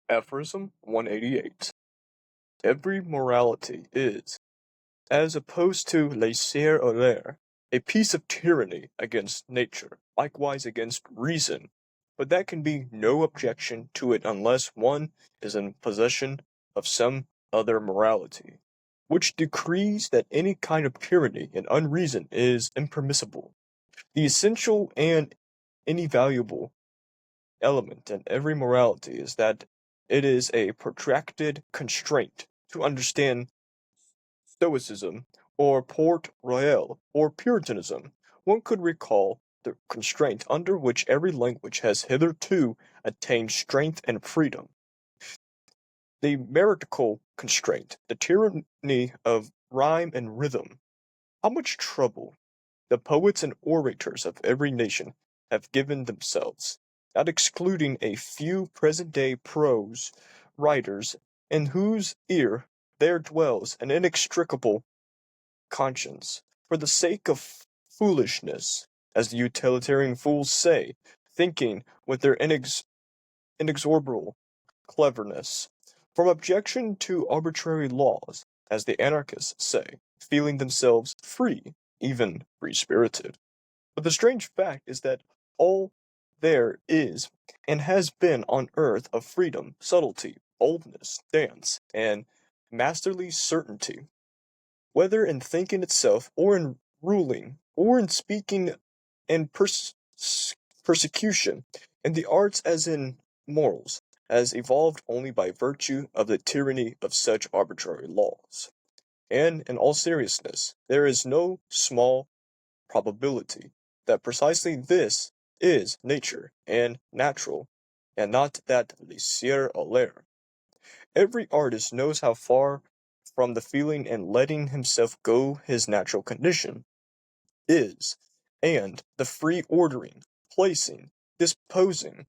Aphorism 188. Every morality is, as opposed to laisser-aller, a piece of tyranny against nature, likewise against reason, but that can be no objection to it unless one is in possession of some other morality, which decrees that any kind of tyranny and unreason is impermissible. The essential and invaluable element in every morality is that it is a protracted constraint. To understand Stoicism, or Port Royal, or Puritanism, one could recall the constraint under which every language has hitherto attained strength and freedom. The metrical constraint, the tyranny of rhyme and rhythm. How much trouble the poets and orators of every nation have given themselves, not excluding a few present-day prose writers in whose ear there dwells an inextricable conscience, for the sake of foolishness, as the utilitarian fools say, thinking with their inexorable cleverness, from objection to arbitrary laws, as the anarchists say, feeling themselves free, even free-spirited. But the strange fact is that all there is and has been on earth of freedom, subtlety, boldness, dance, and masterly certainty, whether in thinking itself, or in ruling, or in speaking and persecution, in the arts as in morals, has evolved only by virtue of the tyranny of such arbitrary laws. And in all seriousness, there is no small probability that precisely this is nature and natural, and not that laisser-aller. Every artist knows how far from the feeling and letting himself go his natural condition is, and the free ordering, placing, disposing,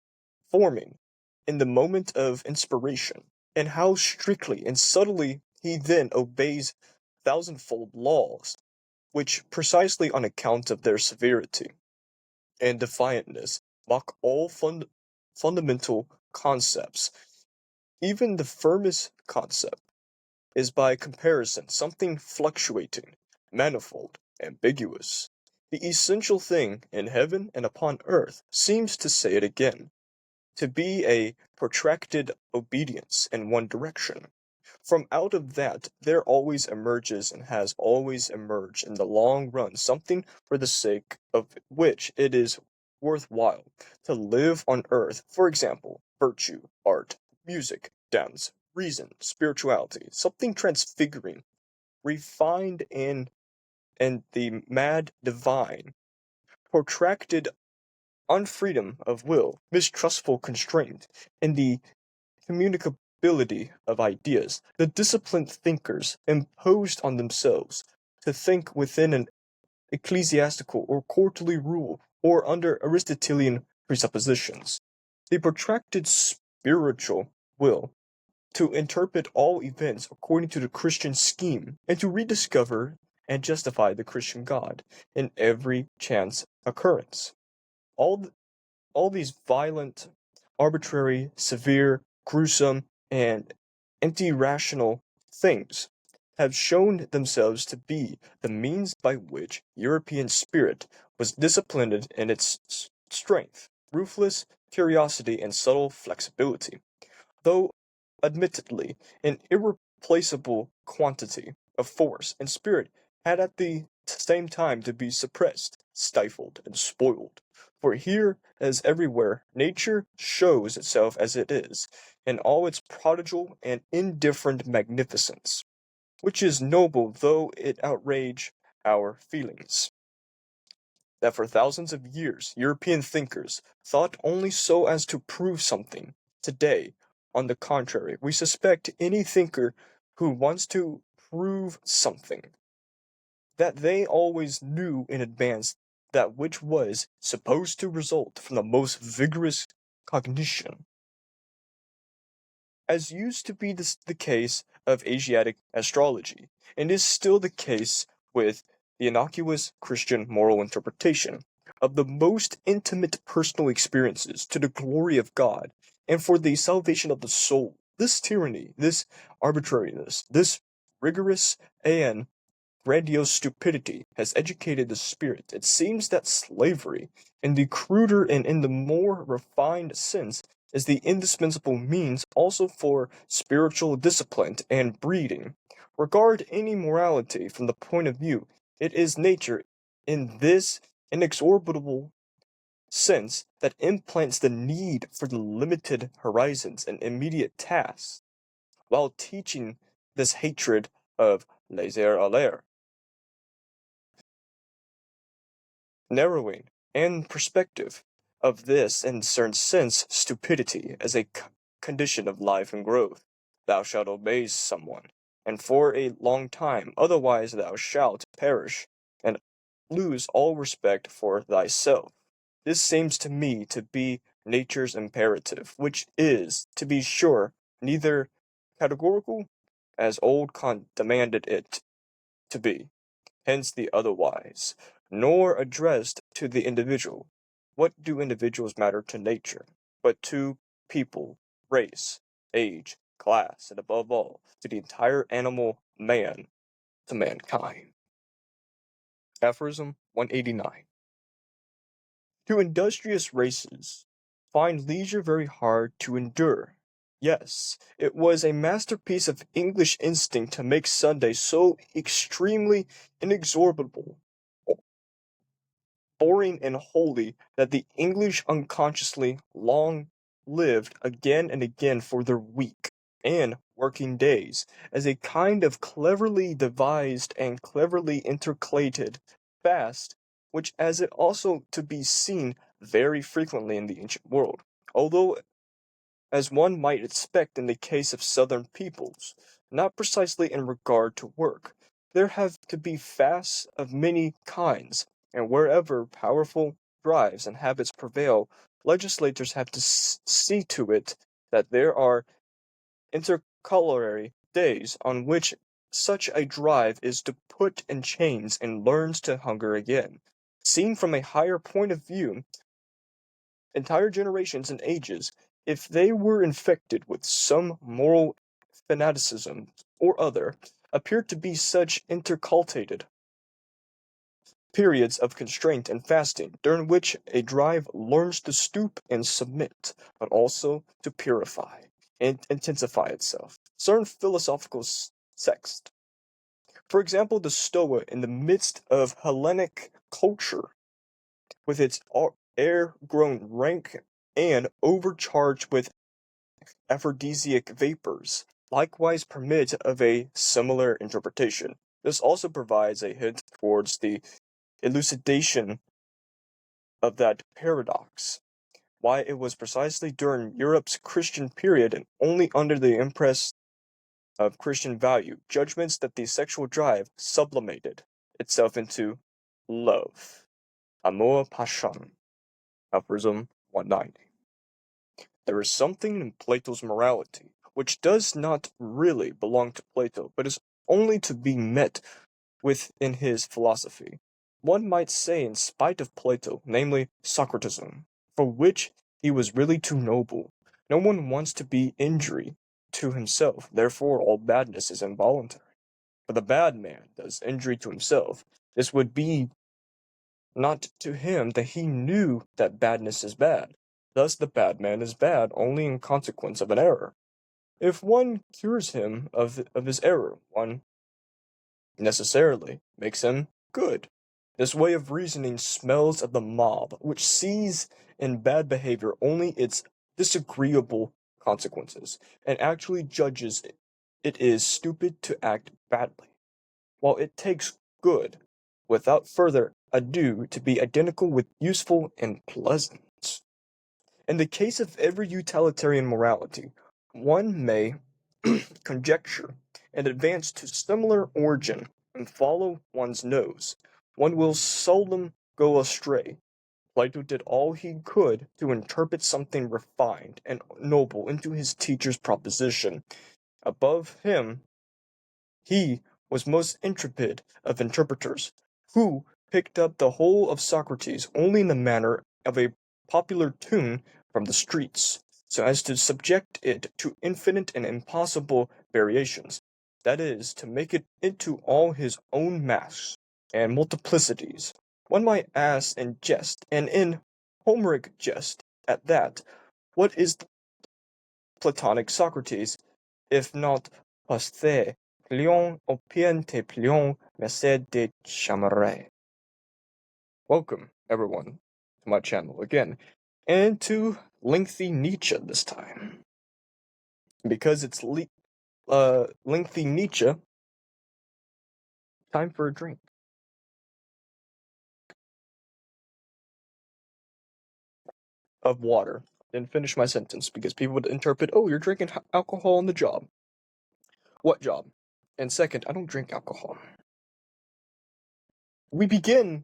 forming, in the moment of inspiration, and how strictly and subtly he then obeys thousandfold laws, which, precisely on account of their severity and defiantness, mock all fundamental concepts. Even the firmest concept is by comparison something fluctuating, manifold, ambiguous. The essential thing in heaven and upon earth seems to say it again, to be a protracted obedience in one direction. From out of that there always emerges and has always emerged in the long run something for the sake of which it is worth while to live on earth, for example, virtue, art, music, dance, reason, spirituality, something transfiguring, refined and the mad divine, protracted unfreedom of will, mistrustful constraint, and the communicability of ideas. The disciplined thinkers imposed on themselves to think within an ecclesiastical or courtly rule, or under Aristotelian presuppositions. The protracted spiritual will to interpret all events according to the Christian scheme, and to rediscover and justify the Christian God in every chance occurrence. All, all these violent, arbitrary, severe, gruesome, and anti-rational things have shown themselves to be the means by which European spirit was disciplined in its strength, ruthless curiosity, and subtle flexibility. Though admittedly an irreplaceable quantity of force and spirit had at the same time to be suppressed, stifled, and spoiled. For here, as everywhere, nature shows itself as it is, in all its prodigal and indifferent magnificence, which is noble though it outrage our feelings. That for thousands of years European thinkers thought only so as to prove something. Today, on the contrary, we suspect any thinker who wants to prove something that they always knew in advance that which was supposed to result from the most vigorous cognition, as used to be the case of Asiatic astrology, and is still the case with the innocuous Christian moral interpretation of the most intimate personal experiences to the glory of God and for the salvation of the soul. This tyranny, this arbitrariness, this rigorous and grandiose stupidity has educated the spirit. It seems that slavery, in the cruder and in the more refined sense, is the indispensable means also for spiritual discipline and breeding. Regard any morality from the point of view, it is nature in this inexorable sense that implants the need for the limited horizons and immediate tasks, while teaching this hatred of laissez-aller, narrowing and perspective of this in certain sense stupidity as a condition of life and growth. Thou shalt obey someone, and for a long time, otherwise thou shalt perish and lose all respect for thyself. This seems to me to be nature's imperative, which is, to be sure, neither categorical, as old Kant demanded it to be, hence the otherwise, nor addressed to the individual. What do individuals matter to nature, but to people, race, age, class, and above all, to the entire animal man, to mankind? Aphorism 189. To industrious races, find leisure very hard to endure. Yes, it was a masterpiece of English instinct to make Sunday so extremely inexorable, boring, and holy that the English unconsciously long lived again and again for their week and working days as a kind of cleverly devised and cleverly intercalated fast, which as it also to be seen very frequently in the ancient world, although as one might expect in the case of southern peoples, not precisely in regard to work. There have to be fasts of many kinds, and wherever powerful drives and habits prevail, legislators have to see to it that there are intercalary days on which such a drive is to put in chains and learns to hunger again. Seen from a higher point of view, entire generations and ages, if they were infected with some moral fanaticism or other, appear to be such intercalated periods of constraint and fasting, during which a drive learns to stoop and submit, but also to purify and intensify itself. Certain philosophical sects, for example, the Stoa in the midst of Hellenic culture, with its air grown rank and overcharged with aphrodisiac vapors, likewise permit of a similar interpretation. This also provides a hint towards the elucidation of that paradox, why it was precisely during Europe's Christian period and only under the impress of Christian value judgments that the sexual drive sublimated itself into love. Amor passion. Aphorism 190. There is something in Plato's morality which does not really belong to Plato, but is only to be met with in his philosophy. One might say in spite of Plato, namely Socratism, for which he was really too noble. No one wants to be injury to himself, therefore all badness is involuntary. For the bad man does injury to himself. This would be not to him that he knew that badness is bad. Thus the bad man is bad only in consequence of an error. If one cures him of his error, one necessarily makes him good. This way of reasoning smells of the mob, which sees in bad behavior only its disagreeable consequences, and actually judges it is stupid to act badly, while it takes good, without further ado, to be identical with useful and pleasant. In the case of every utilitarian morality, one may conjecture and advance to similar origin and follow one's nose. One will seldom go astray. Plato did all he could to interpret something refined and noble into his teacher's proposition. Above him, he was most intrepid of interpreters, who picked up the whole of Socrates only in the manner of a popular tune from the streets. so as to subject it to infinite and impossible variations, that is, to make it into all his own masks and multiplicities. One might ask in jest, and in Homeric jest at that, what is the Platonic Socrates, if not posthe plion opiente plion merced de chamere? Welcome, everyone, to my channel again, and to lengthy Nietzsche this time. Because it's lengthy Nietzsche, time for a drink. Of water. Didn't finish my sentence because people would interpret, oh, you're drinking alcohol on the job. What job? And second, I don't drink alcohol. We begin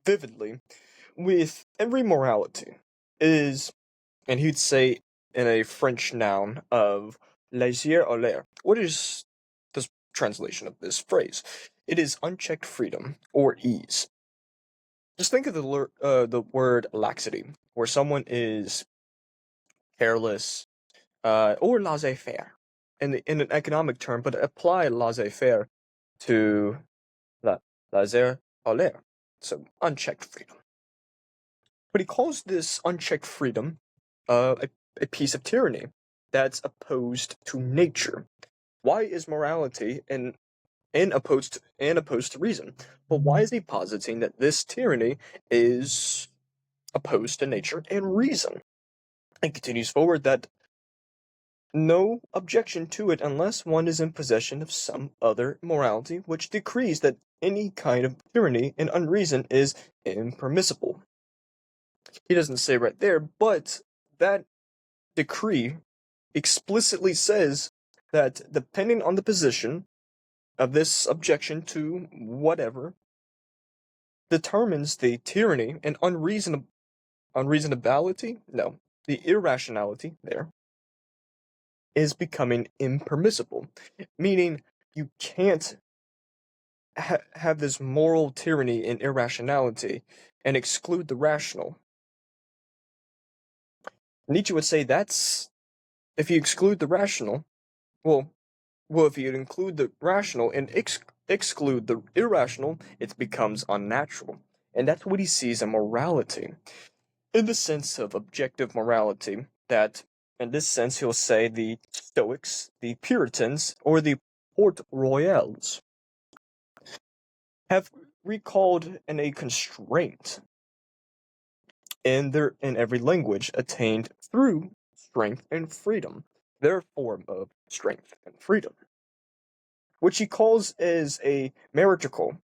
vividly with every morality is, and he'd say in a French noun of laisser aller. What is the translation of this phrase? It is unchecked freedom or ease. Just think of the word laxity, where someone is careless, or laissez-faire in an economic term, but apply laissez-faire to la, laissez-aller, so unchecked freedom. But he calls this unchecked freedom a piece of tyranny that's opposed to nature. Why is morality opposed to reason? But why is he positing that this tyranny is opposed to nature and reason? And continues forward that no objection to it unless one is in possession of some other morality which decrees that any kind of tyranny and unreason is impermissible. He doesn't say right there, but that decree explicitly says that depending on the position of this objection to whatever determines the tyranny and unreasonability, no, the irrationality there is becoming impermissible, meaning you can't have this moral tyranny and irrationality and exclude the rational. Nietzsche would say that's, if you exclude the rational, well, if you include the rational and exclude the irrational, it becomes unnatural. And that's what he sees in morality, in the sense of objective morality, that in this sense he'll say the Stoics, the Puritans, or the Port Royals have recalled in a constraint in every language attained through strength and freedom, their form of strength and freedom, which he calls as a metrical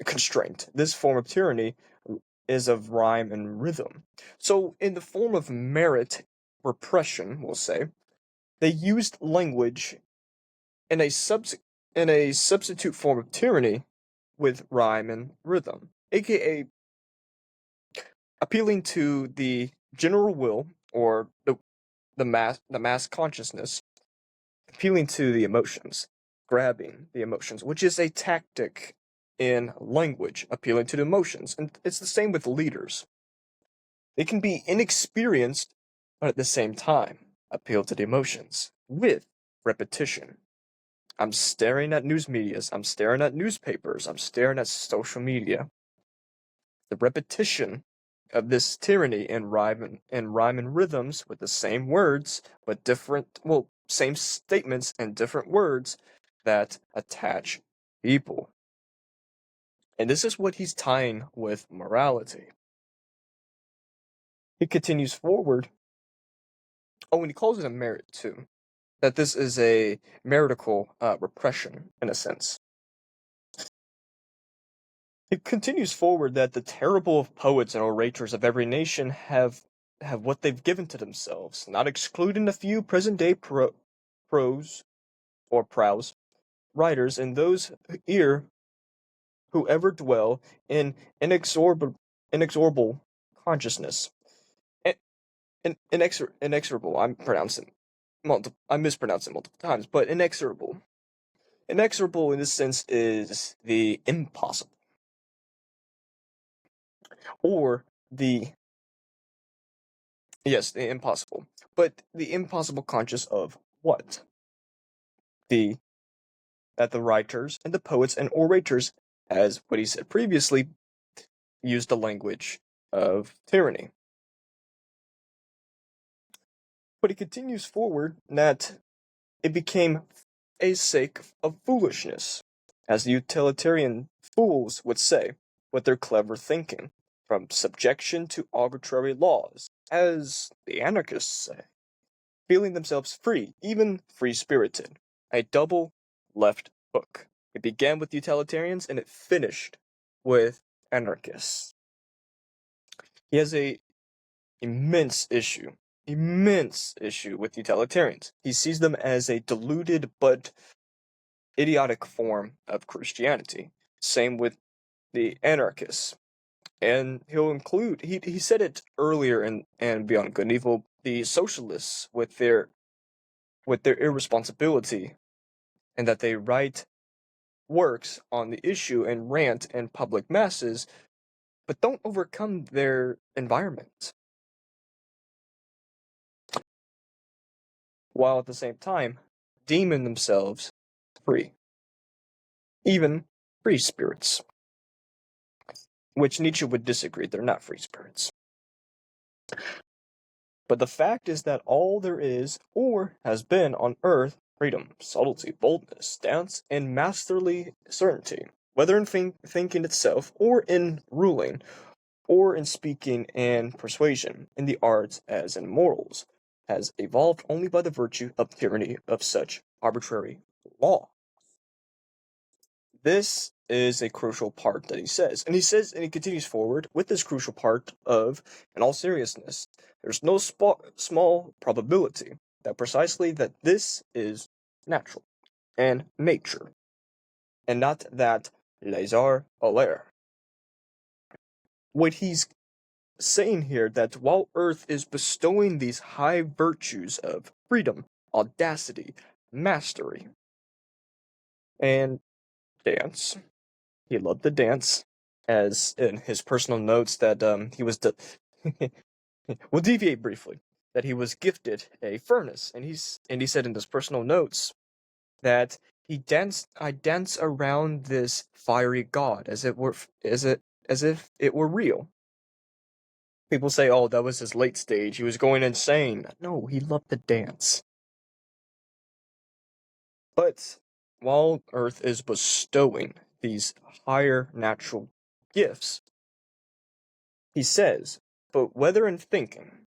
constraint. This form of tyranny is of rhyme and rhythm. So, in the form of merit repression, we'll say, they used language in a substitute form of tyranny with rhyme and rhythm, aka appealing to the general will or the mass consciousness, appealing to the emotions, grabbing the emotions, which is a tactic in language, appealing to the emotions. And it's the same with leaders. They can be inexperienced, but at the same time, appeal to the emotions with repetition. I'm staring at news medias, I'm staring at newspapers, I'm staring at social media. The repetition of this tyranny in rhyme and rhythms with the same words, but different, well, same statements and different words that attach people. And this is what he's tying with morality. He continues forward. Oh, and he calls it a merit too. That this is a meritical repression, in a sense. It continues forward that the terrible poets and orators of every nation have what they've given to themselves, not excluding a few present-day prose or prose writers and those here who ever dwell in inexorable consciousness. Inexorable. I mispronounce it multiple times, but inexorable. Inexorable in this sense is the impossible, or the Yes, the impossible. But the impossible conscious of what? The That the writers and the poets and orators, as what he said previously, used the language of tyranny. But he continues forward that it became a sake of foolishness, as the utilitarian fools would say, with their clever thinking, from subjection to arbitrary laws, as the anarchists say, feeling themselves free, even free-spirited, a double left hook. It began with utilitarians and it finished with anarchists. He has a immense issue with utilitarians. He sees them as a deluded but idiotic form of Christianity. Same with the anarchists. And he'll include, he said it earlier in Beyond Good and Evil, the socialists with their irresponsibility, and that they write works on the issue and rant in public masses, but don't overcome their environment, while at the same time deeming themselves free, even free spirits, which Nietzsche would disagree, they're not free spirits. But the fact is that all there is, or has been on earth, freedom, subtlety, boldness, dance, and masterly certainty, whether in thinking itself, or in ruling, or in speaking and persuasion, in the arts as in morals, has evolved only by the virtue of tyranny of such arbitrary law. This is a crucial part that he says. And he continues forward with this crucial part of, in all seriousness, there's no small probability that precisely that this is natural and nature, and not that laissez aller. What he's saying here that while Earth is bestowing these high virtues of freedom, audacity, mastery, and dance, he loved to dance, as in his personal notes that he was we'll deviate briefly, that he was gifted a furnace, and he said in his personal notes that I dance around this fiery god as if it were real. People say, oh, that was his late stage, he was going insane. No, he loved to dance. But while Earth is bestowing these higher natural gifts, he says, but whether in thinking,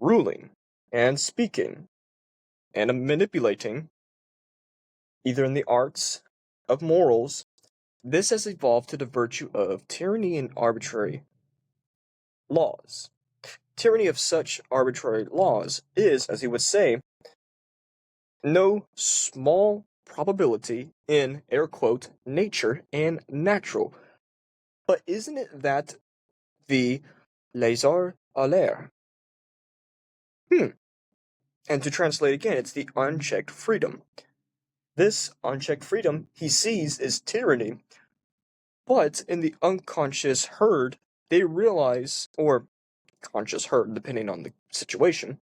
ruling, and speaking, and manipulating, either in the arts of morals, this has evolved to the virtue of tyranny and arbitrary laws. Tyranny of such arbitrary laws is, as he would say, no small probability in, air quote, nature and natural. But isn't it that the laissez aller? And to translate again, it's the unchecked freedom. This unchecked freedom he sees is tyranny, but in the unconscious herd, they realize, or conscious herd, depending on the situation,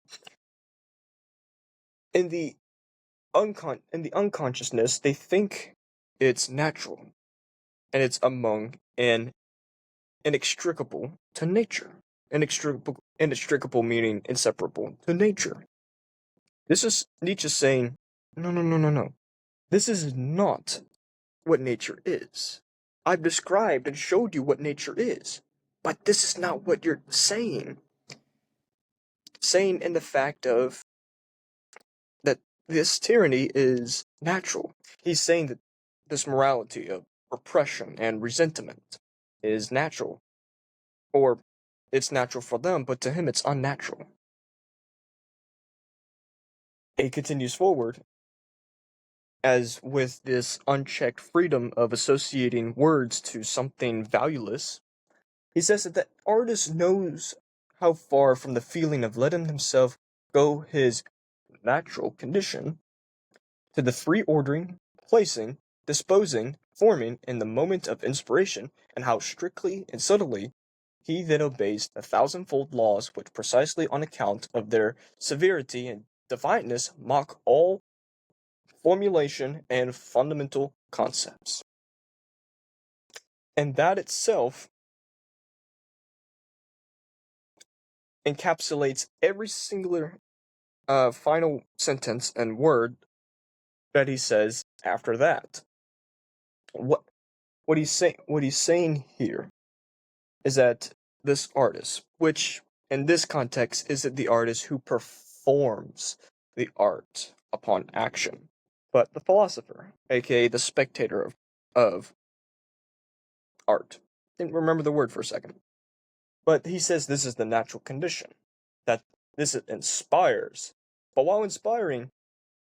in the unconsciousness, they think it's natural, and it's among and inextricable to nature. Inextricable meaning inseparable to nature. This is Nietzsche saying, no, no, no, no, no. This is not what nature is. I've described and showed you what nature is, but this is not what you're saying. Saying in the fact of that this tyranny is natural. He's saying that this morality of repression and resentment is natural, or it's natural for them, but to him it's unnatural. He continues forward, as with this unchecked freedom of associating words to something valueless, he says that the artist knows how far from the feeling of letting himself go his natural condition to the free ordering, placing, disposing, forming in the moment of inspiration, and how strictly and subtly he then obeys the thousandfold laws which precisely on account of their severity and divineness mock all formulation and fundamental concepts. And that itself encapsulates every singular final sentence and word that he says after that. What he's saying here is that this artist, which in this context isn't the artist who performs the art upon action, but the philosopher, aka the spectator of art. Didn't remember the word for a second. But he says this is the natural condition, that this inspires. But while inspiring,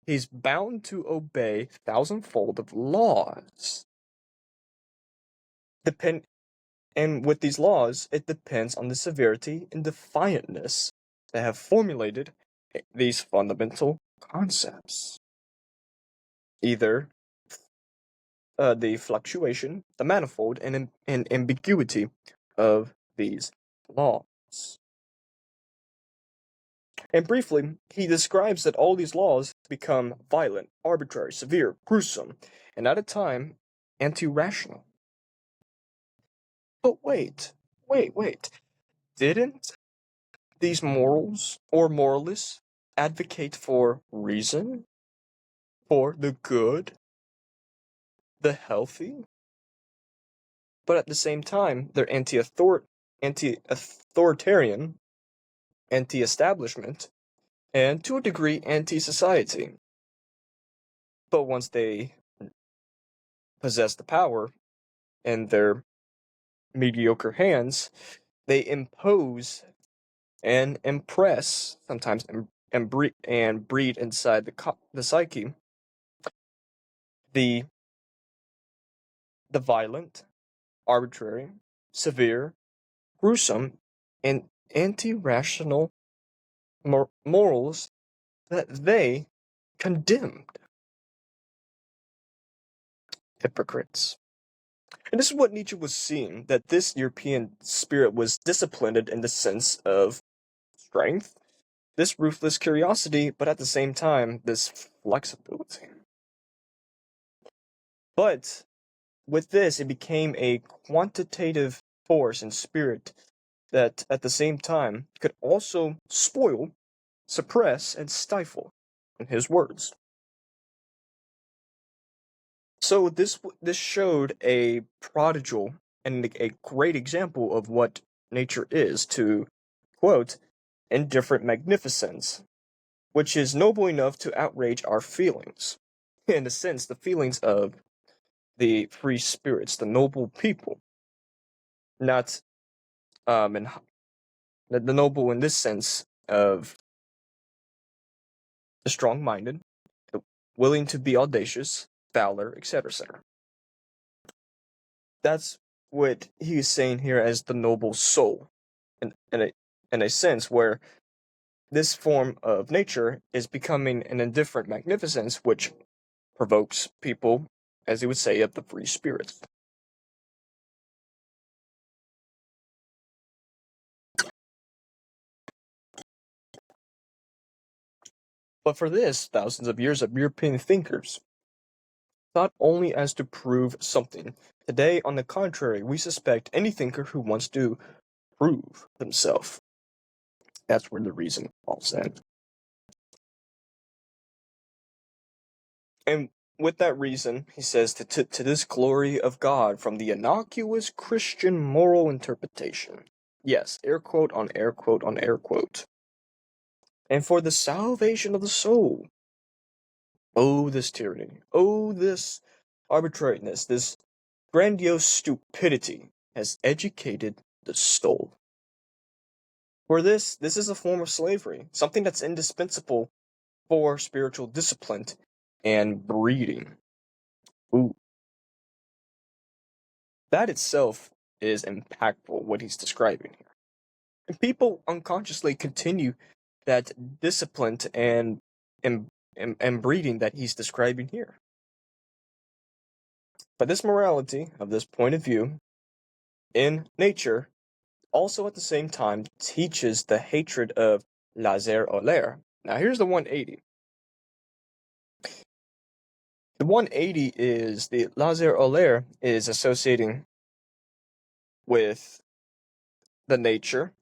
he's bound to obey thousandfold of laws. And with these laws, it depends on the severity and defiantness that have formulated these fundamental concepts. Either the fluctuation, the manifold, and ambiguity of these laws. And briefly, he describes that all these laws become violent, arbitrary, severe, gruesome, and at a time, anti-rational. But wait. Didn't these morals or moralists advocate for reason, for the good, the healthy? But at the same time, they're anti-authoritarian, anti-establishment, and to a degree anti-society. But once they possess the power in their mediocre hands, they impose and impress, sometimes and breed inside the psyche the violent, arbitrary, severe, gruesome, and anti-rational morals that they condemned. Hypocrites. And this is what Nietzsche was seeing, that this European spirit was disciplined in the sense of strength, this ruthless curiosity, but at the same time, this flexibility. But with this, it became a quantitative force and spirit that at the same time could also spoil, suppress, and stifle, in his words. So this showed a prodigal and a great example of what nature is, to quote, indifferent magnificence, which is noble enough to outrage our feelings. In a sense, the feelings of the free spirits, the noble people, not in the noble in this sense of the strong-minded, willing to be audacious, valor, etc., etc. That's what he's saying here as the noble soul, in a sense where this form of nature is becoming an indifferent magnificence, which provokes people, as he would say, of the free spirits. But for this, thousands of years of European thinkers thought only as to prove something. Today, on the contrary, we suspect any thinker who wants to prove themselves. That's where the reason falls in. And with that reason, he says, to this glory of God from the innocuous Christian moral interpretation. Yes, air quote on air quote on air quote. And for the salvation of the soul. Oh, this tyranny. Oh, this arbitrariness, this grandiose stupidity has educated the soul. For this is a form of slavery, something that's indispensable for spiritual discipline and breeding. Ooh. That itself is impactful, what he's describing here. And people unconsciously continue that discipline and breeding that he's describing here. But this morality, of this point of view, in nature, also at the same time teaches the hatred of laissez-aller. Now here's the 180. The 180 is the laissez-aller is associating with the nature,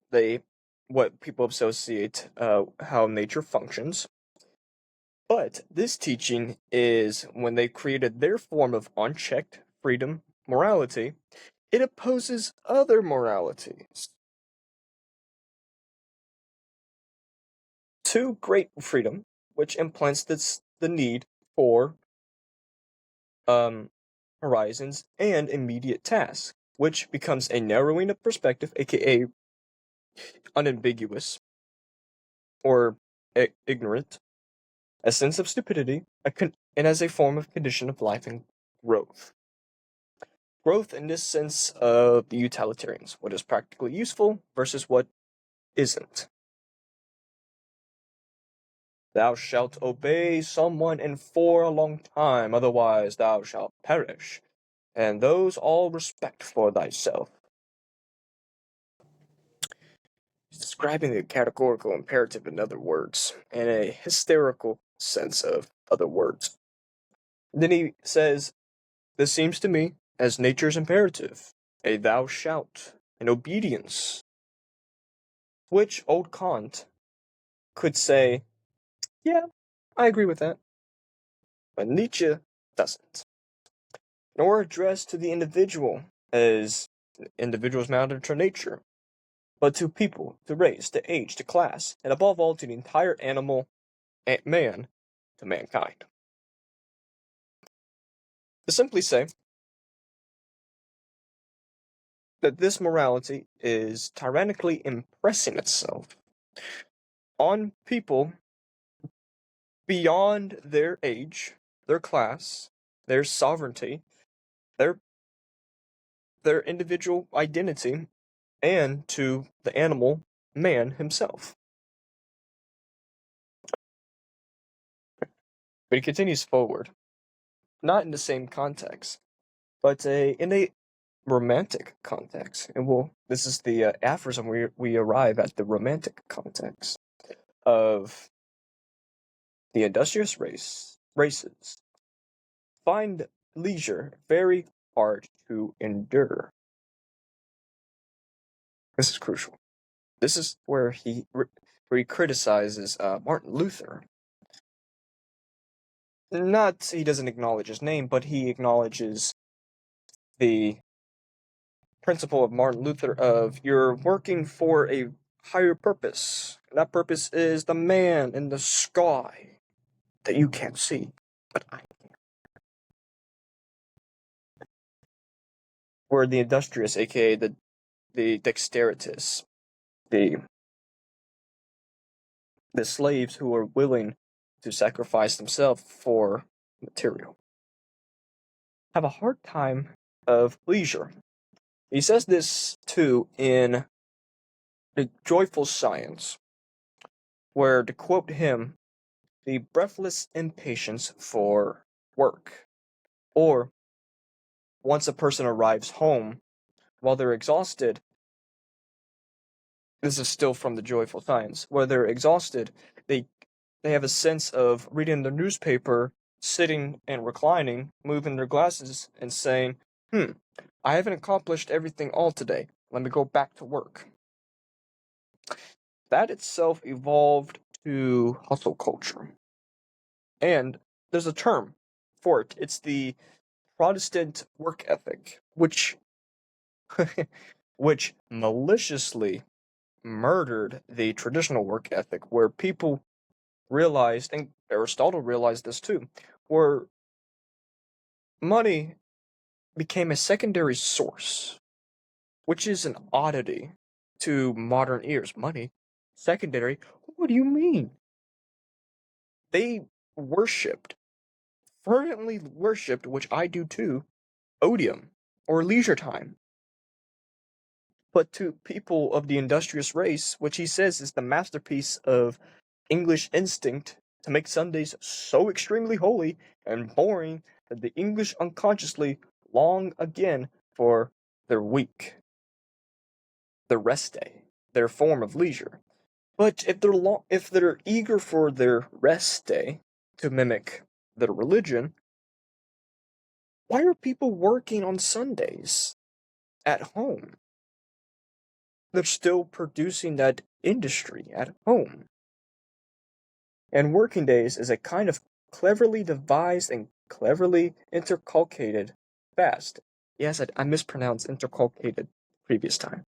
what people associate how nature functions. But this teaching is when they created their form of unchecked freedom morality, it opposes other moralities. To great freedom, which implants the need for horizons and immediate tasks, which becomes a narrowing of perspective, aka unambiguous or ignorant, a sense of stupidity, and as a form of condition of life and growth. Growth in this sense of the utilitarians, what is practically useful versus what isn't. Thou shalt obey someone and for a long time, otherwise thou shalt perish, and those all respect for thyself. He's describing the categorical imperative in other words, and a hysterical sense of other words. Then he says, this seems to me as nature's imperative, a thou shalt, an obedience, which old Kant could say, yeah, I agree with that. But Nietzsche doesn't. Nor addressed to the individual as individuals matter to nature, but to people, to race, to age, to class, and above all to the entire animal and man, to mankind. To simply say that this morality is tyrannically impressing itself on people beyond their age, their class, their sovereignty, their their individual identity, and to the animal man himself. But he continues forward, not in the same context, but in a romantic context. And this is the aphorism we arrive at the romantic context of the industrious races find leisure very hard to endure. This is crucial. This is where he criticizes Martin Luther. Not he doesn't acknowledge his name, but he acknowledges the principle of Martin Luther of you're working for a higher purpose. And that purpose is the man in the sky that you can't see, but I can. Where the industrious, aka the dexteritus, the slaves who are willing to sacrifice themselves for material, have a hard time of leisure. He says this too in The Joyful Science, where, to quote him, the breathless impatience for work, or once a person arrives home, while they're exhausted, this is still from The Joyful Science, where they're exhausted, they have a sense of reading the newspaper, sitting and reclining, moving their glasses, and saying, I haven't accomplished everything all today. Let me go back to work. That itself evolved to hustle culture. And there's a term for it. It's the Protestant work ethic, which which maliciously murdered the traditional work ethic, where people realized, and Aristotle realized this too, where money became a secondary source, which is an oddity to modern ears. Money, secondary? What do you mean? They worshipped, fervently worshipped, which I do too, odium, or leisure time. But to people of the industrious race, which he says is the masterpiece of English instinct to make Sundays so extremely holy and boring that the English unconsciously long again for their week. their rest day, their form of leisure. But if they're eager for their rest day to mimic their religion, why are people working on Sundays at home? They're still producing that industry at home. And working days is a kind of cleverly devised and cleverly interculcated fast. Yes, I mispronounced interculcated previous time.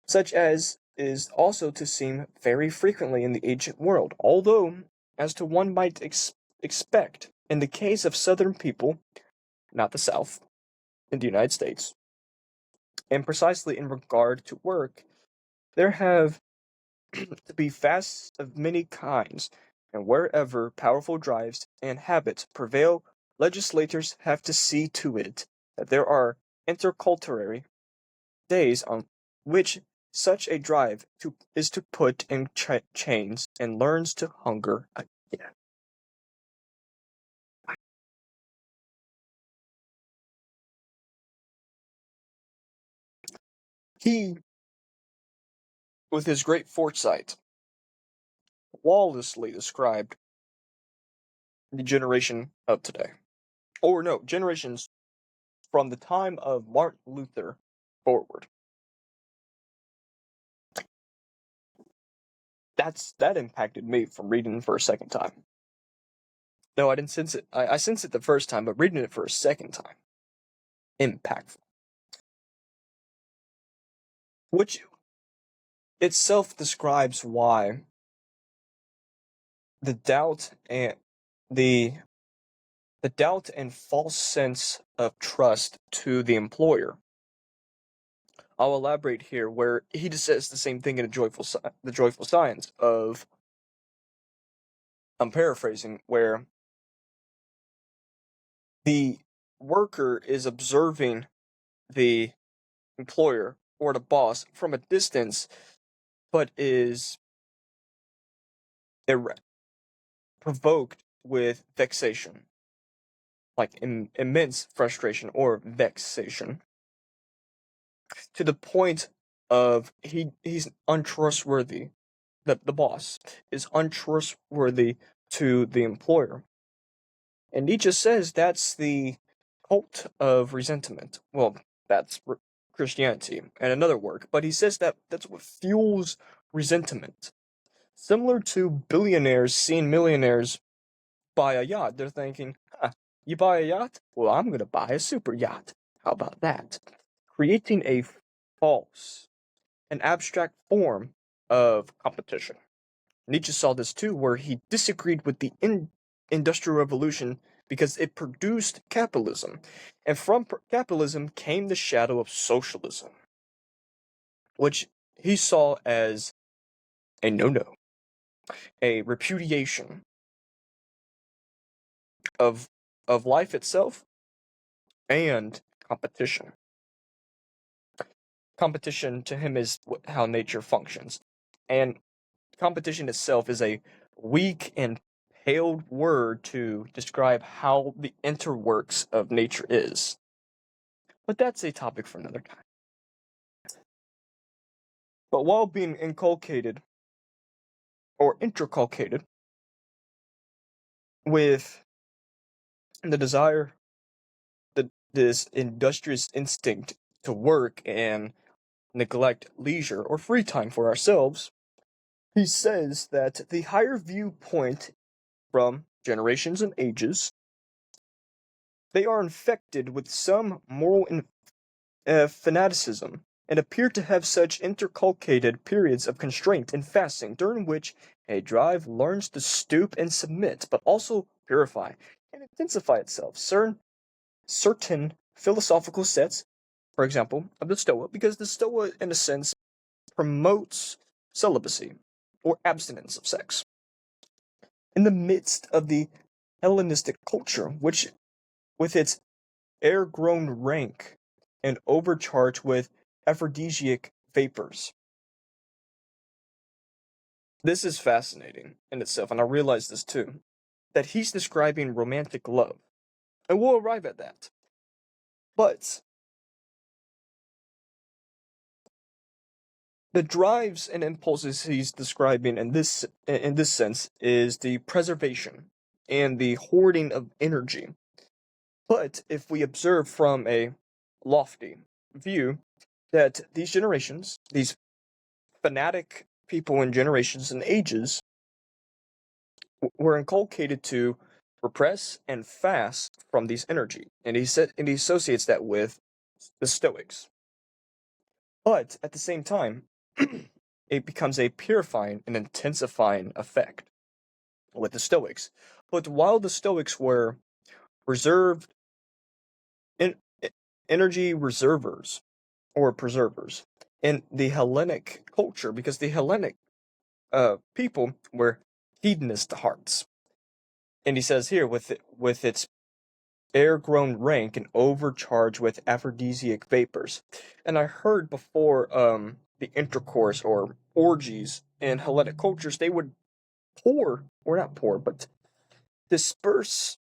Such as is also to seem very frequently in the ancient world, although, as to one might expect, in the case of southern people, not the South, in the United States, and precisely in regard to work, there have to be fasts of many kinds, and wherever powerful drives and habits prevail, legislators have to see to it that there are interculturary days on which such a drive is to put in chains and learns to hunger again. He, with his great foresight, flawlessly described the generation of today. Or no, generations from the time of Martin Luther forward. That impacted me from reading it for a second time. No, I didn't sense it. I sensed it the first time, but reading it for a second time, impactful. Which itself describes why the doubt and the the doubt and false sense of trust to the employer. I'll elaborate here, where he just says the same thing in the joyful science of. I'm paraphrasing, where the worker is observing the employer or the boss from a distance, but is provoked with vexation, like immense frustration or vexation, to the point of he's untrustworthy. The boss is untrustworthy to the employer. And Nietzsche says that's the cult of resentment. Well, that's Christianity and another work, but he says that that's what fuels resentment. Similar to billionaires seeing millionaires buy a yacht, they're thinking, huh, you buy a yacht? Well, I'm going to buy a super yacht. How about that? Creating a false, an abstract form of competition. Nietzsche saw this too, where he disagreed with the Industrial Revolution because it produced capitalism. And from capitalism came the shadow of socialism, which he saw as a no-no, a repudiation of life itself and competition. Competition to him is how nature functions. And competition itself is a weak and pale word to describe how the interworks of nature is. But that's a topic for another time. But while being inculcated or interculcated with the desire, this industrious instinct to work and neglect leisure or free time for ourselves, he says that the higher viewpoint from generations and ages, they are infected with some moral fanaticism and appear to have such interculcated periods of constraint and fasting during which a drive learns to stoop and submit, but also purify and intensify itself. Certain philosophical sets, for example, of the Stoa, because the Stoa, in a sense, promotes celibacy or abstinence of sex in the midst of the Hellenistic culture, which, with its air-grown rank and overcharged with aphrodisiac vapors. This is fascinating in itself, and I realize this too, that he's describing romantic love, and we'll arrive at that. But The drives and impulses he's describing in this sense is the preservation and the hoarding of energy. But if we observe from a lofty view that these generations, these fanatic people in generations and ages, were inculcated to repress and fast from these energy, and he associates that with the Stoics. But at the same time, it becomes a purifying and intensifying effect with the Stoics. But while the Stoics were reserved in, energy reservers or preservers in the Hellenic culture, because the Hellenic people were hedonist hearts, and he says here with its air-grown rank and overcharged with aphrodisiac vapors. And I heard before the intercourse or orgies in Hellenic cultures, they would pour, or not pour, but disperse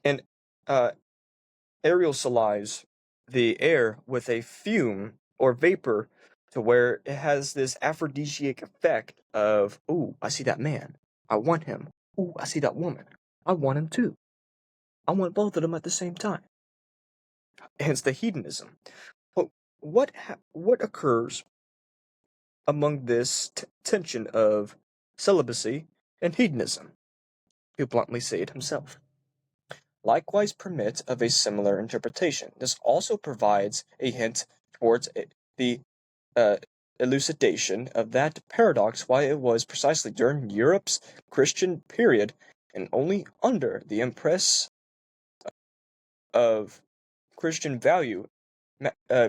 and uh, aerosolize the air with a fume or vapor to where it has this aphrodisiac effect of, ooh, I see that man. I want him. Ooh, I see that woman. I want him too. I want both of them at the same time. Hence the hedonism. But what occurs among this tension of celibacy and hedonism? He'll bluntly say it himself. Likewise permit of a similar interpretation. This also provides a hint towards the uh, elucidation of that paradox why it was precisely during Europe's Christian period and only under the impress of Christian value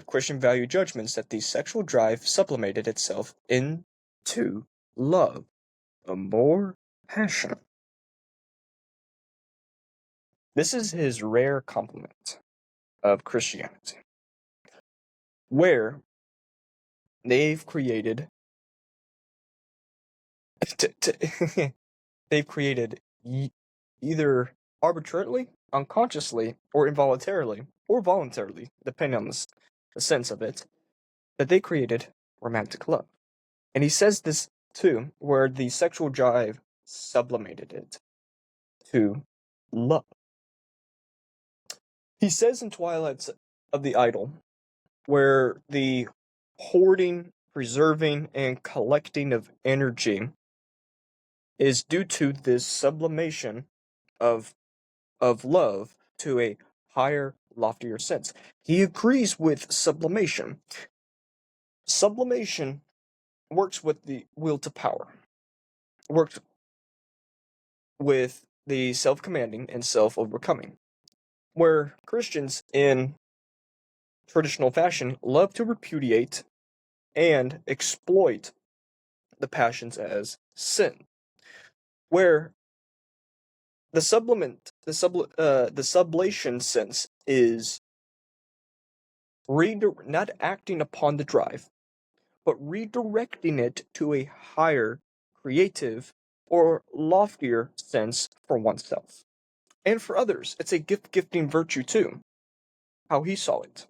Christian value judgments that the sexual drive sublimated itself into love, a more passion. This is his rare compliment of Christianity, where they've created they've created either arbitrarily, unconsciously, or involuntarily, or voluntarily, depending on the sense of it, that they created romantic love. And he says this too, where the sexual drive sublimated it to love. He says in Twilights of the Idol, where the hoarding, preserving, and collecting of energy is due to this sublimation of love to a higher, loftier sense. He agrees with sublimation. Sublimation works with the will to power, works with the self-commanding and self-overcoming, where Christians in traditional fashion love to repudiate and exploit the passions as sin, where the sublation sense is not acting upon the drive, but redirecting it to a higher, creative, or loftier sense for oneself. And for others, it's a gifting virtue too, how he saw it.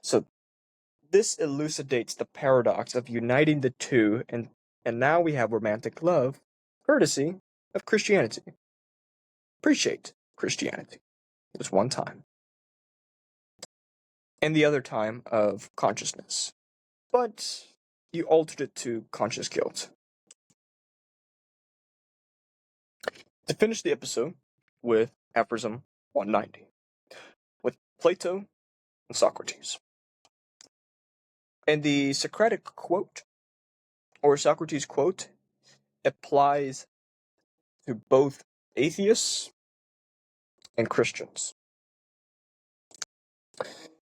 So this elucidates the paradox of uniting the two, and now we have romantic love, courtesy of Christianity. Appreciate Christianity. It was one time. And the other time of consciousness. But you altered it to conscious guilt. To finish the episode with Aphorism 190, with Plato and Socrates. And the Socratic quote, or Socrates quote, applies to both atheists and Christians.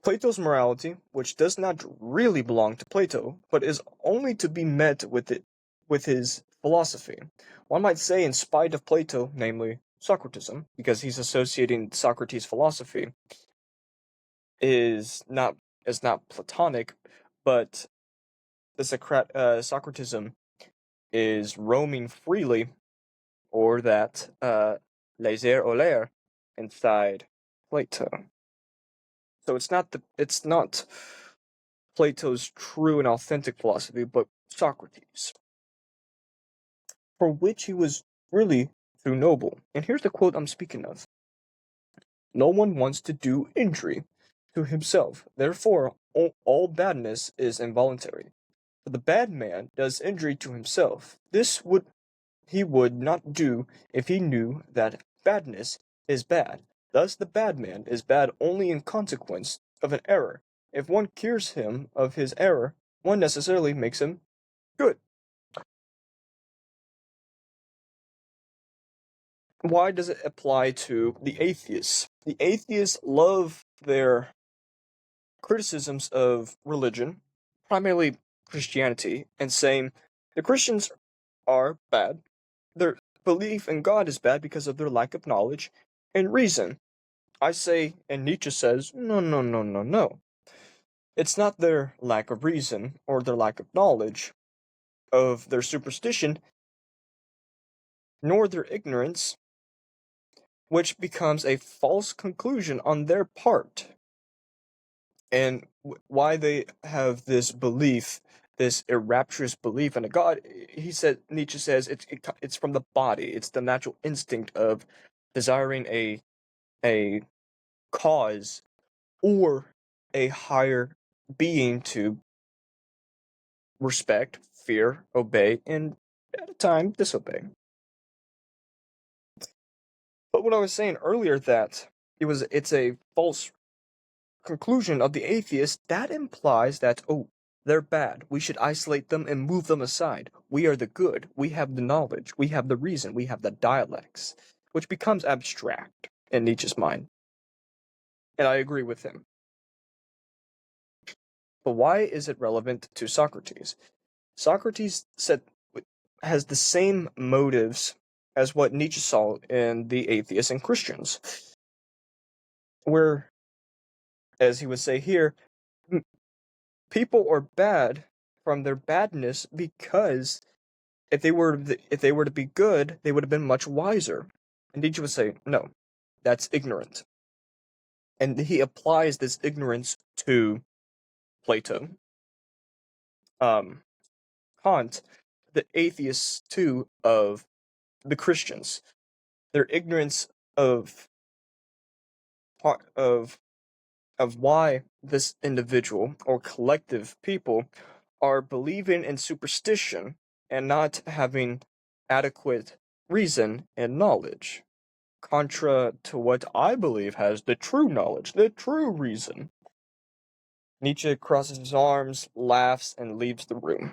Plato's morality, which does not really belong to Plato, but is only to be met with his philosophy. One might say in spite of Plato, namely Socratism, because he's associating Socrates' philosophy is not Platonic, but the Socratism is roaming freely, or that laissez aller inside Plato. So it's not Plato's true and authentic philosophy, but Socrates, for which he was really too noble. And here's the quote I'm speaking of: "No one wants to do injury to himself, therefore all badness is involuntary. For the bad man does injury to himself. This would he would not do if he knew that badness is bad. Thus the bad man is bad only in consequence of an error. If one cures him of his error, one necessarily makes him good." Why does it apply to the atheists? The atheists love their criticisms of religion, primarily Christianity, and saying the Christians are bad. Their belief in God is bad because of their lack of knowledge and reason. I say, and Nietzsche says, no, no, no, no, no. It's not their lack of reason or their lack of knowledge of their superstition, nor their ignorance, which becomes a false conclusion on their part. And why they have this belief, this irrapturous belief in a God, Nietzsche says it's from the body. It's the natural instinct of desiring a cause or a higher being to respect, fear, obey, and at a time disobey. But what I was saying earlier, that it's a false conclusion of the atheist, that implies that, oh, they're bad, we should isolate them and move them aside. We are the good, we have the knowledge, we have the reason, we have the dialects, which becomes abstract in Nietzsche's mind. And I agree with him. But why is it relevant to Socrates? Socrates has the same motives as what Nietzsche saw in the atheists and Christians, where, as he would say here, people are bad from their badness because if they were to be good, they would have been much wiser. And Nietzsche would say, no, that's ignorant. And he applies this ignorance to Plato, Kant, the atheists too of the Christians. Their ignorance of of why this individual or collective people are believing in superstition and not having adequate reason and knowledge, contra to what I believe has the true knowledge, the true reason. Nietzsche crosses his arms, laughs, and leaves the room.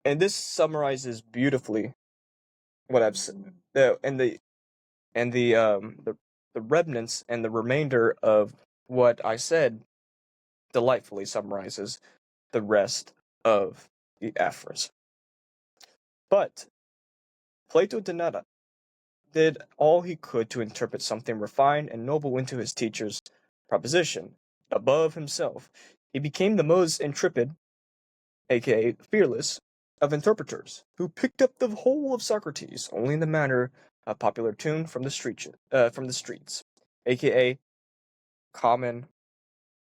And this summarizes beautifully what I've said. The remnants and the remainder of what I said delightfully summarizes the rest of the aphorism. But Plato did all he could to interpret something refined and noble into his teacher's proposition. Above himself, he became the most intrepid, aka fearless, of interpreters, who picked up the whole of Socrates only in the manner of popular tune from the streets, aka common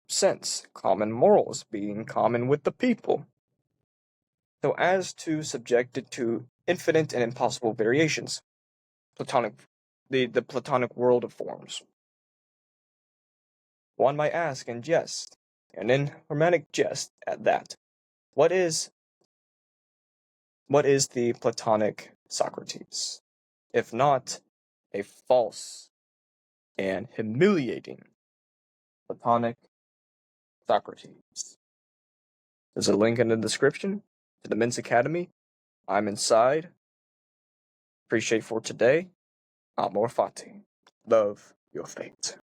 sense, common morals, being common with the people, so as to subject it to infinite and impossible variations, the Platonic world of forms. One might ask in jest, and in romantic jest at that, what is the Platonic Socrates, if not a false and humiliating Platonic Socrates? There's a link in the description to the Men's Academy. I'm inside. Appreciate for today. Amor fati. Love your fate.